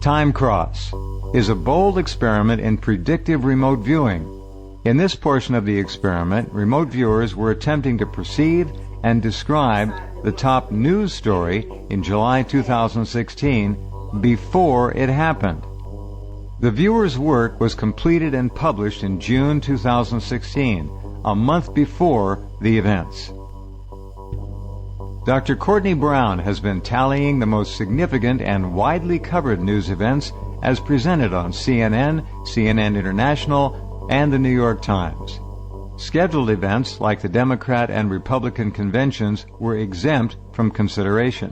Time Cross is a bold experiment in predictive remote viewing. In this portion of the experiment, remote viewers were attempting to perceive and describe the top news story in July 2016 before it happened. The viewers' work was completed and published in June 2016, a month before the events. Dr. Courtney Brown has been tallying the most significant and widely covered news events as presented on CNN, CNN International, and the New York Times. Scheduled events like the Democrat and Republican conventions were exempt from consideration.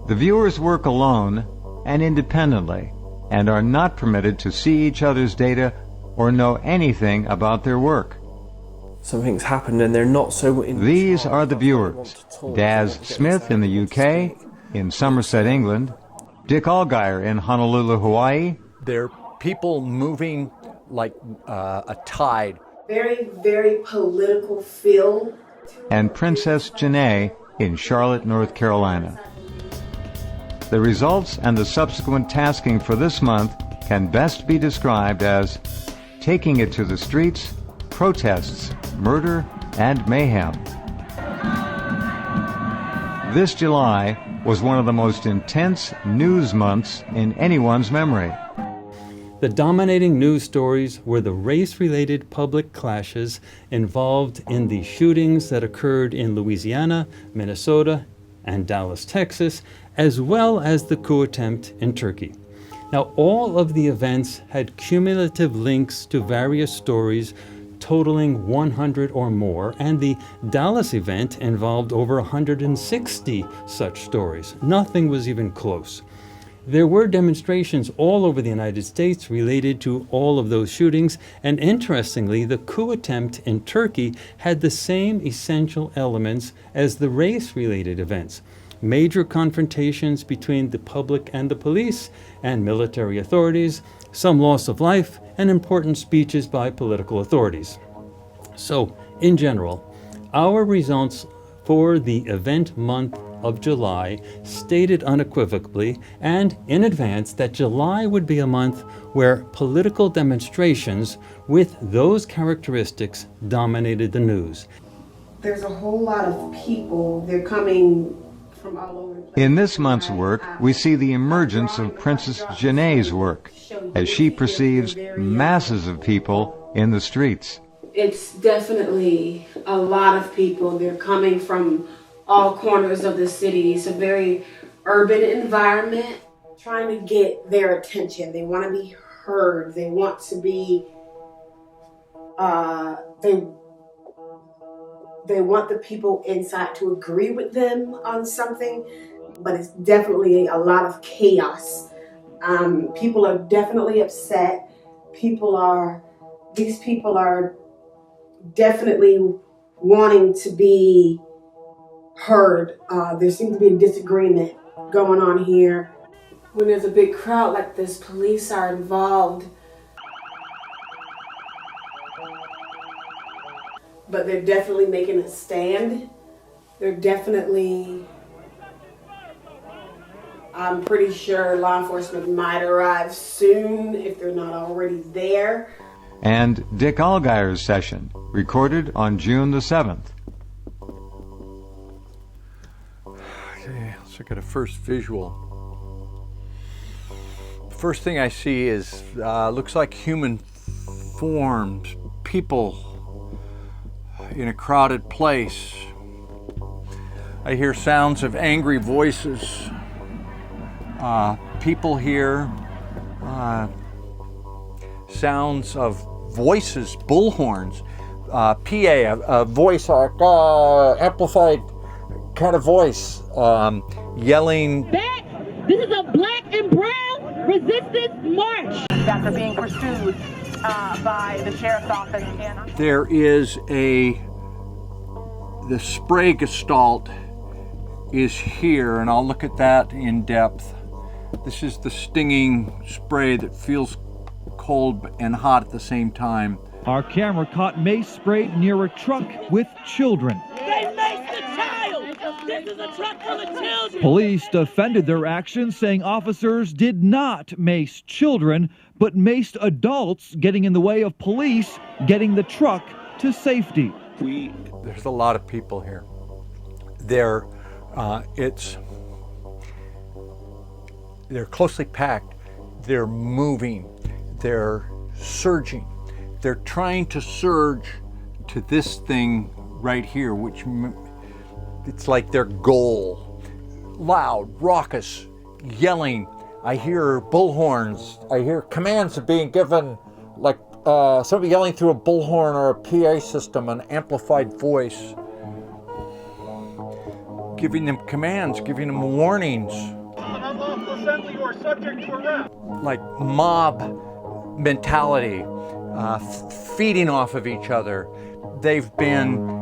The viewers work alone and independently and are not permitted to see each other's data or know anything about their work. Something's happened and they're not so in These charge. are the viewers: Daz Smith in the UK, in Somerset, England, Dick Allgire in Honolulu, Hawaii. They're people moving like a tide. Very, very political feel. And Princess Jeanee in Charlotte, North Carolina. The results and the subsequent tasking for this month can best be described as taking it to the streets, protests, murder, and mayhem. This July was one of the most intense news months in anyone's memory. The dominating news stories were the race-related public clashes involved in the shootings that occurred in Louisiana, Minnesota, and Dallas, Texas, as well as the coup attempt in Turkey. Now, all of the events had cumulative links to various stories totaling 100 or more, and the Dallas event involved over 160 such stories. Nothing was even close. There were demonstrations all over the United States related to all of those shootings, and interestingly, the coup attempt in Turkey had the same essential elements as the race-related events. Major confrontations between the public and the police and military authorities, some loss of life, and important speeches by political authorities. So, in general, our results for the event month of July stated unequivocally and in advance that July would be a month where political demonstrations with those characteristics dominated the news. There's a whole lot of people, they're coming from all over the place. In this month's work, we see the emergence of Princess Jeanee's work as she perceives masses of people in the streets. It's definitely a lot of people. They're coming from all corners of the city. It's a very urban environment, trying to get their attention. They want to be heard. They want to be, they want the people inside to agree with them on something, but it's definitely a lot of chaos. People are definitely upset. These people are definitely wanting to be heard. There seems to be a disagreement going on here. When there's a big crowd like this, police are involved. But they're definitely making a stand. I'm pretty sure law enforcement might arrive soon if they're not already there. And Dick Allgire's session, recorded on June the 7th. Okay, let's look at a first visual. The first thing I see is, looks like human forms, people in a crowded place. I hear sounds of angry voices. People here, sounds of voices, bullhorns, PA, a voice, amplified kind of voice, yelling. This is a black and brown resistance march. After being pursued by the sheriff's office. There is the spray gestalt is here, and I'll look at that in depth. This is the stinging spray that feels cold and hot at the same time. Our camera caught mace sprayed near a truck with children. They maced the child! This is a truck full of children. Police defended their actions, saying officers did not mace children, but maced adults, getting in the way of police getting the truck to safety. There's a lot of people here. They're closely packed. They're moving. They're surging. They're trying to surge to this thing right here, which it's like their goal. Loud, raucous, yelling. I hear bullhorns. I hear commands are being given, like somebody yelling through a bullhorn or a PA system, an amplified voice, giving them commands, giving them warnings. Unlawful assembly, you are subject to arrest. Like mob mentality, feeding off of each other. They've been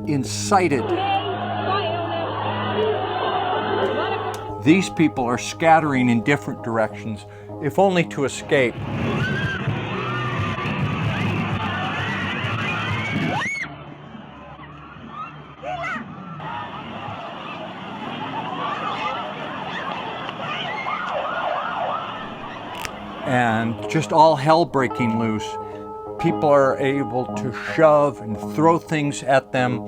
incited. These people are scattering in different directions, if only to escape. And just all hell breaking loose. People are able to shove and throw things at them.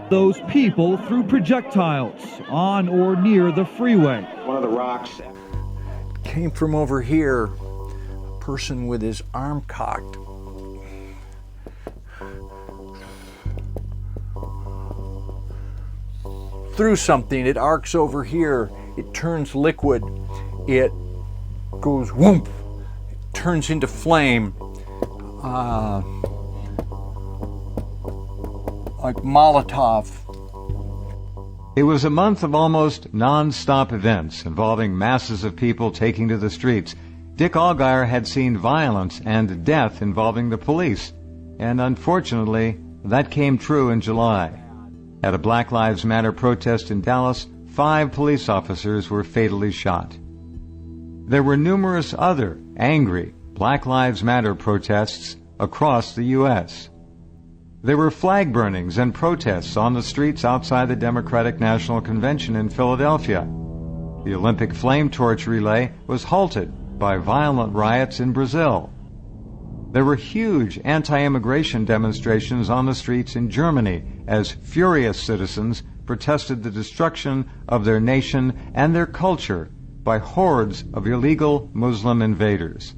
Those people threw projectiles on or near the freeway. One of the rocks Came from over here, a person with his arm cocked. Threw something, it arcs over here, it turns liquid, it goes whoomp, it turns into flame. Like Molotov. It was a month of almost non-stop events involving masses of people taking to the streets. Dick Allgire had seen violence and death involving the police, and unfortunately, that came true in July. At a Black Lives Matter protest in Dallas, 5 police officers were fatally shot. There were numerous other angry Black Lives Matter protests across the U.S. There were flag burnings and protests on the streets outside the Democratic National Convention in Philadelphia. The Olympic flame torch relay was halted by violent riots in Brazil. There were huge anti-immigration demonstrations on the streets in Germany as furious citizens protested the destruction of their nation and their culture by hordes of illegal Muslim invaders.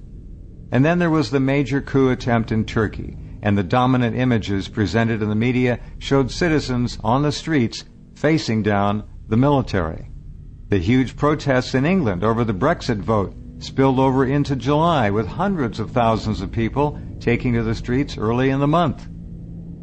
And then there was the major coup attempt in Turkey, and the dominant images presented in the media showed citizens on the streets facing down the military. The huge protests in England over the Brexit vote spilled over into July, with hundreds of thousands of people taking to the streets early in the month.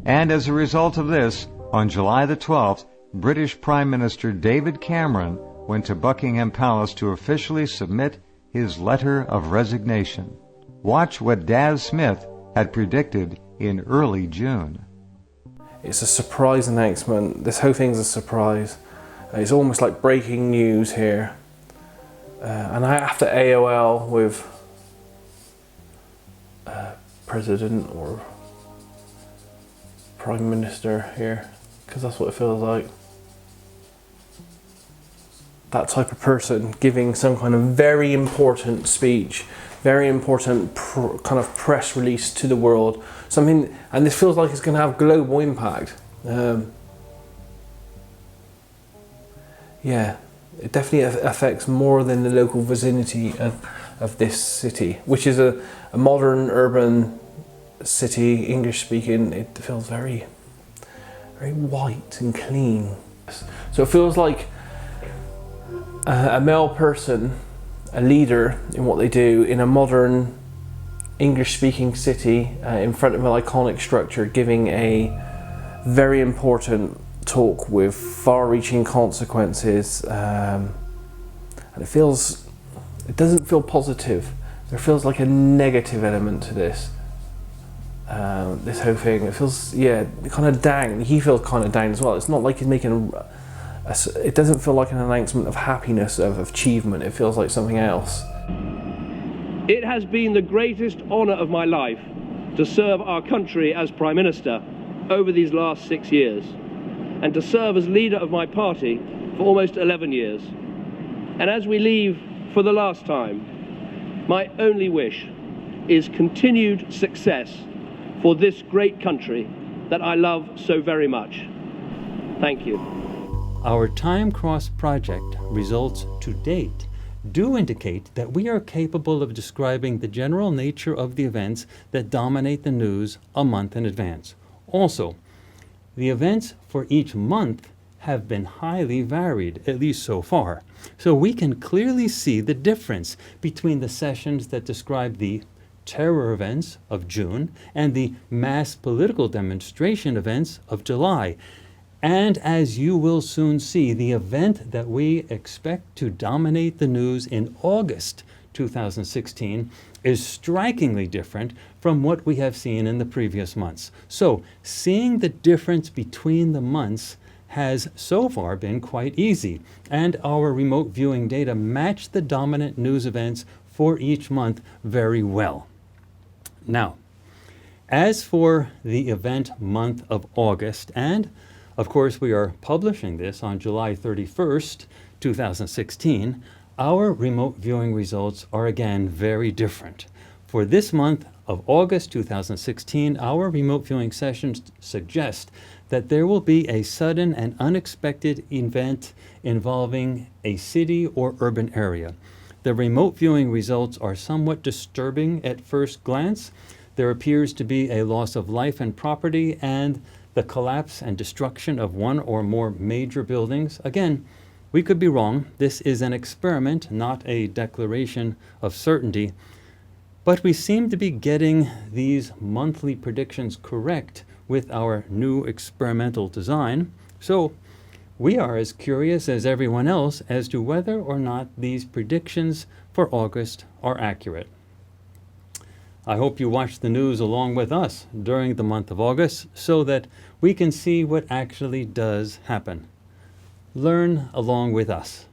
And as a result of this, on July the 12th, British Prime Minister David Cameron went to Buckingham Palace to officially submit his letter of resignation. Watch what Daz Smith had predicted in early June. It's a surprise announcement. This whole thing's a surprise. It's almost like breaking news here. And I have to AOL with President or Prime Minister here, because that's what it feels like. That type of person giving some kind of very important speech, very important kind of press release to the world. Something, and this feels like it's going to have global impact. Yeah, it definitely affects more than the local vicinity of this city, which is a modern urban city, English speaking. It feels very, very white and clean. So it feels like a male person, a leader in what they do in a modern English speaking city in front of an iconic structure, giving a very important talk with far-reaching consequences, and it doesn't feel positive. There feels like a negative element to this. This whole thing, it feels, yeah, kind of down. He feels kind of down as well. It's not like he's making it doesn't feel like an announcement of happiness, of achievement. It feels like something else. It has been the greatest honour of my life to serve our country as Prime Minister. over these last 6 years, and to serve as leader of my party for almost 11 years. And as we leave for the last time, my only wish is continued success for this great country that I love so very much. Thank you. Our Time Cross project results to date do indicate that we are capable of describing the general nature of the events that dominate the news a month in advance. Also, the events for each month have been highly varied, at least so far. So we can clearly see the difference between the sessions that describe the terror events of June and the mass political demonstration events of July. And as you will soon see, the event that we expect to dominate the news in August 2016 is strikingly different from what we have seen in the previous months. So, seeing the difference between the months has so far been quite easy, and our remote viewing data match the dominant news events for each month very well. Now, as for the event month of August, and of course we are publishing this on July 31st, 2016, our remote viewing results are again very different. For this month of August 2016, our remote viewing sessions suggest that there will be a sudden and unexpected event involving a city or urban area. The remote viewing results are somewhat disturbing at first glance. There appears to be a loss of life and property and the collapse and destruction of one or more major buildings. Again, we could be wrong. This is an experiment, not a declaration of certainty. But we seem to be getting these monthly predictions correct with our new experimental design. So we are as curious as everyone else as to whether or not these predictions for August are accurate. I hope you watch the news along with us during the month of August so that we can see what actually does happen. Learn along with us.